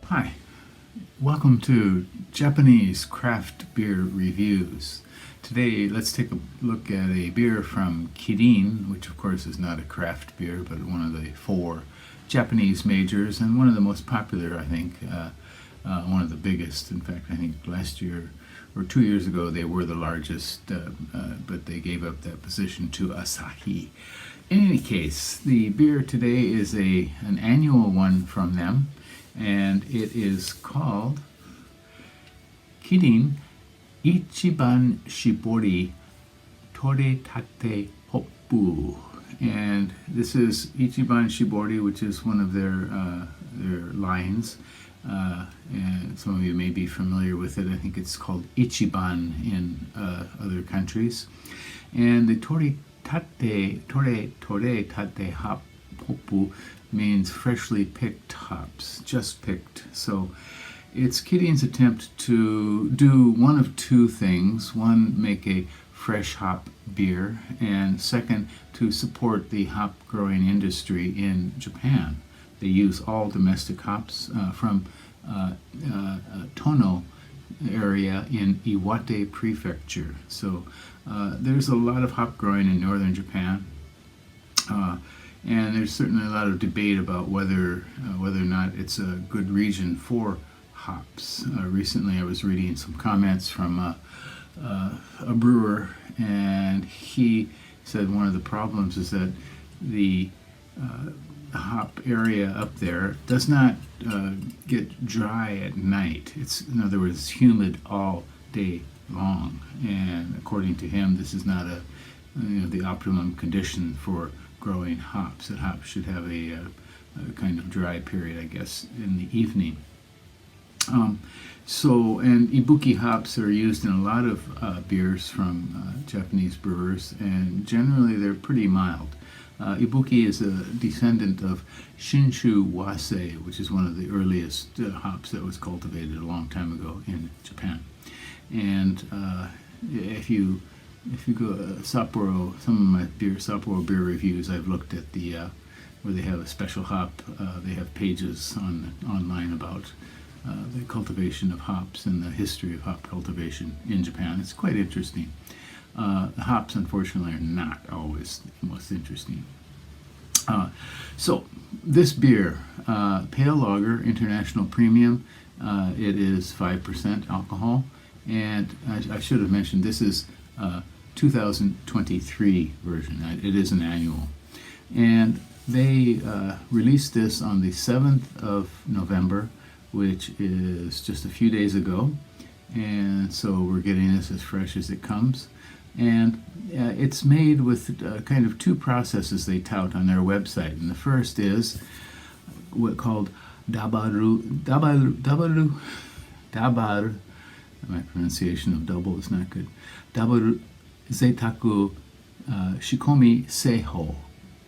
Hi, welcome to Japanese craft beer reviews. Today, let's take a look at a beer from Kirin, which of course is not a craft beer, but one of the four Japanese majors and one of the most popular, I think, one of the biggest. In fact, I think last year or 2 years ago they were the largest, but they gave up that position to Asahi. In any case, the beer today is an annual one from them, and it is called Kirin Ichiban Shibori Toretate Hoppu. And this is Ichiban Shibori, which is one of their lines. And some of you may be familiar with it. I think it's called Ichiban in other countries. And the Toretate Hoppu means freshly picked hops, just picked. So it's Kirin's attempt to do one of two things. One, make a fresh hop beer, and second, to support the hop growing industry in Japan. They use all domestic hops from Tono area in Iwate Prefecture. So there's a lot of hop growing in northern Japan. And there's certainly a lot of debate about whether or not it's a good region for hops. Recently I was reading some comments from a brewer, and he said one of the problems is that the hop area up there does not get dry at night. It's, in other words, humid all day long, and according to him, this is not the optimum condition for growing hops. That hops should have a kind of dry period, I guess, in the evening. And Ibuki hops are used in a lot of beers from Japanese brewers, and generally they're pretty mild. Ibuki is a descendant of Shinshu Wase, which is one of the earliest hops that was cultivated a long time ago in Japan. And if you go Sapporo, some of my Sapporo beer reviews, I've looked at where they have a special hop. They have pages online about the cultivation of hops and the history of hop cultivation in Japan. It's quite interesting. The hops, unfortunately, are not always the most interesting. So this beer, Pale Lager International Premium, it is 5% alcohol, and I should have mentioned this is 2023 version. It is an annual, and they released this on the 7th of November, which is just a few days ago, and so we're getting this as fresh as it comes. And it's made with kind of two processes they tout on their website. And the first is what called dabaru. My pronunciation of double is not good. Dabaru zeitaku shikomi seiho,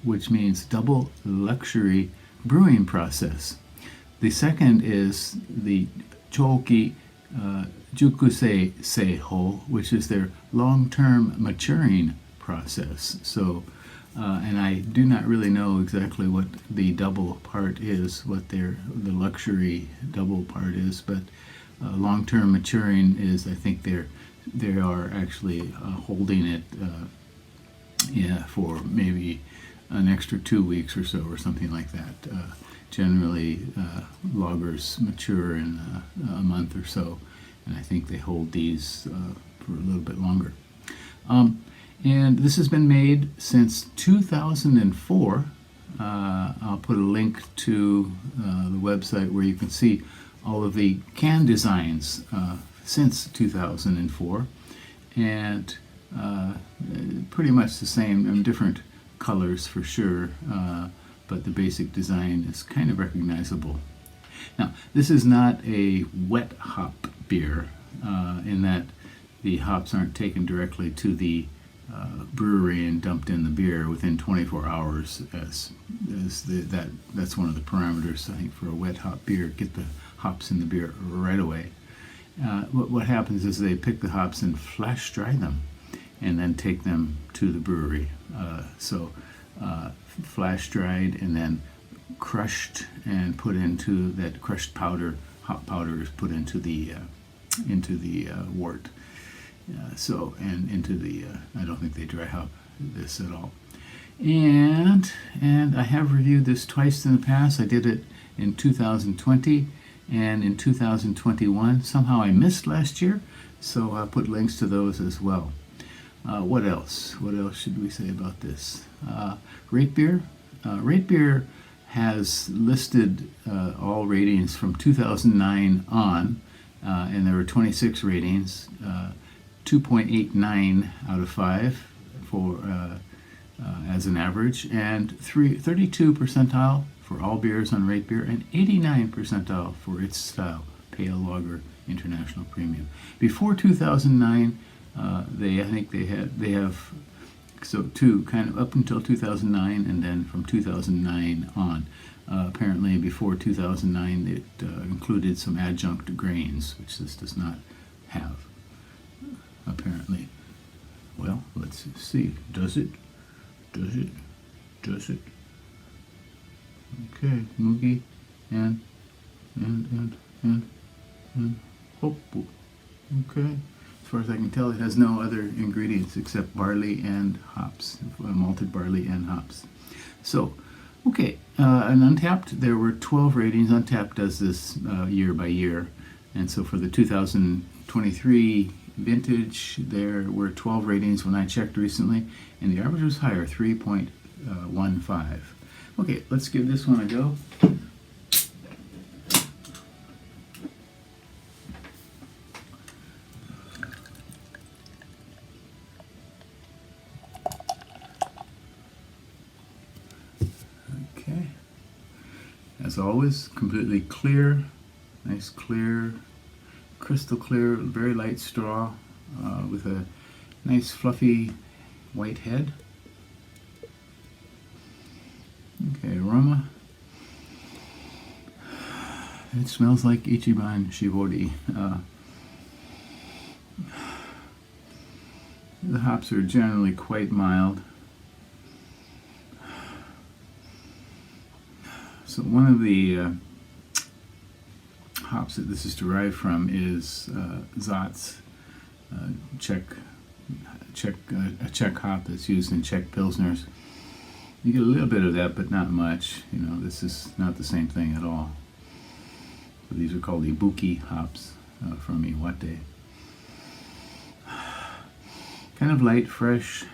which means double luxury brewing process. The second is the choki jukusei seiho, which is their long-term maturing process. So, and I do not really know exactly what the double part is, what the luxury double part is, but long-term maturing is, I think they are actually holding it for maybe an extra 2 weeks or so, or something like that. Generally, lagers mature in a month or so, and I think they hold these for a little bit longer. And this has been made since 2004. I'll put a link to the website where you can see all of the can designs since 2004, and pretty much the same, different colors for sure, but the basic design is kind of recognizable. Now, this is not a wet hop beer in that the hops aren't taken directly to the brewery and dumped in the beer within 24 hours. That's one of the parameters, I think, for a wet hop beer. Get the hops in the beer right away. What happens is they pick the hops and flash dry them, and then take them to the brewery. Flash dried and then crushed and put into that crushed powder. Hop powder is put into the wort. And into the I don't think they dry hop this at all. And I have reviewed this twice in the past. I did it in 2020 and in 2021. Somehow I missed last year, so I'll put links to those as well. What else? What else should we say about this? Rate beer. Rate beer has listed all ratings from 2009 on, and there were 26 ratings, 2.89 out of 5 for as an average, and 32 percentile for all beers on Rate Beer, and 89 percentile for its style, Pale Lager International Premium. Before 2009, they have two kind of up until 2009, and then from 2009 on. Apparently, before 2009, it included some adjunct grains, which this does not have. Apparently, well, let's see. Does it? Does it? Does it? Okay, Mugi and Hoppu. Okay. As far as I can tell, it has no other ingredients except barley and hops, malted barley and hops. So, okay, and Untapped, there were 12 ratings. Untapped does this year by year, and so for the 2023 vintage, there were 12 ratings when I checked recently, and the average was higher, 3.15. Okay, let's give this one a go. Okay, as always, completely clear, nice clear, crystal clear, very light straw with a nice fluffy white head. Okay, aroma. It smells like Ichiban Shibori. The hops are generally quite mild. So one of the hops that this is derived from is Zatz, a Czech hop that's used in Czech Pilsners. You get a little bit of that, but not much. You know, this is not the same thing at all. So these are called Ibuki hops from Iwate. Kind of light, fresh,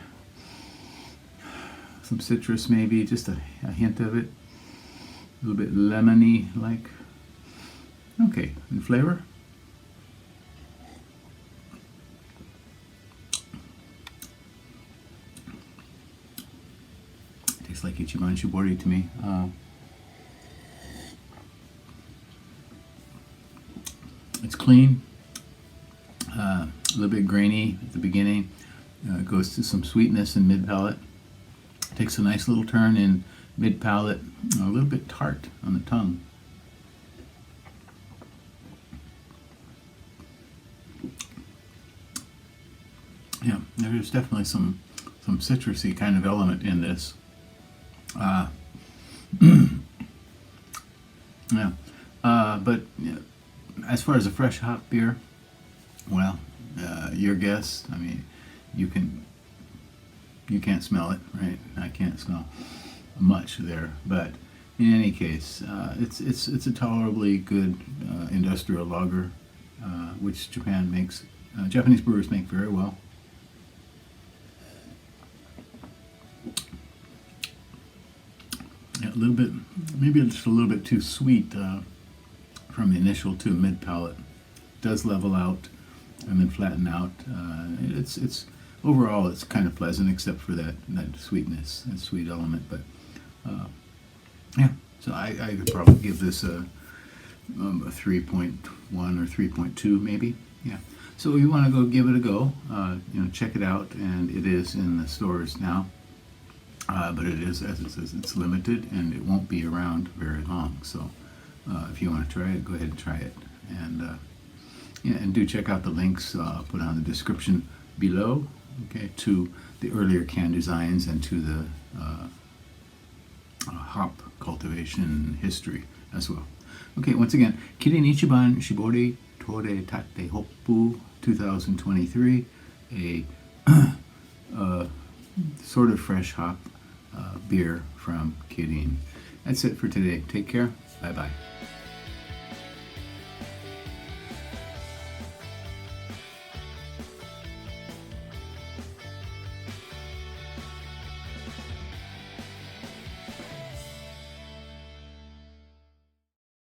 some citrus maybe, just a hint of it. A little bit lemony like. Okay, and flavor? Tastes like Ichiban Shibori to me. It's clean, a little bit grainy at the beginning. Goes to some sweetness in mid-palate. Takes a nice little turn in mid-palate, a little bit tart on the tongue. Yeah, there's definitely some citrusy kind of element in this. Yeah, but as far as a fresh hop beer, well, your guess. I mean, you can't smell it, right? I can't smell much there, but in any case, it's a tolerably good industrial lager, which Japanese brewers make very well. Yeah, a little bit, maybe just a little bit too sweet from the initial to mid palate. Does level out and then flatten out. It's overall it's kind of pleasant, except for that sweetness, that sweet element. But yeah, so I could probably give this a 3.1 or 3.2 maybe. Yeah. So you want to go give it a go. Check it out, and it is in the stores now. But it is, as it says, it's limited, and it won't be around very long. So if you want to try it, go ahead and try it. And and do check out the links I'll put on the description below, okay, to the earlier can designs and to the hop cultivation history as well. Okay, once again, Kirin Ichiban Shibori Toretate Hoppu 2023, a sort of fresh hop beer from Kirin. That's it for today. Take care. Bye-bye.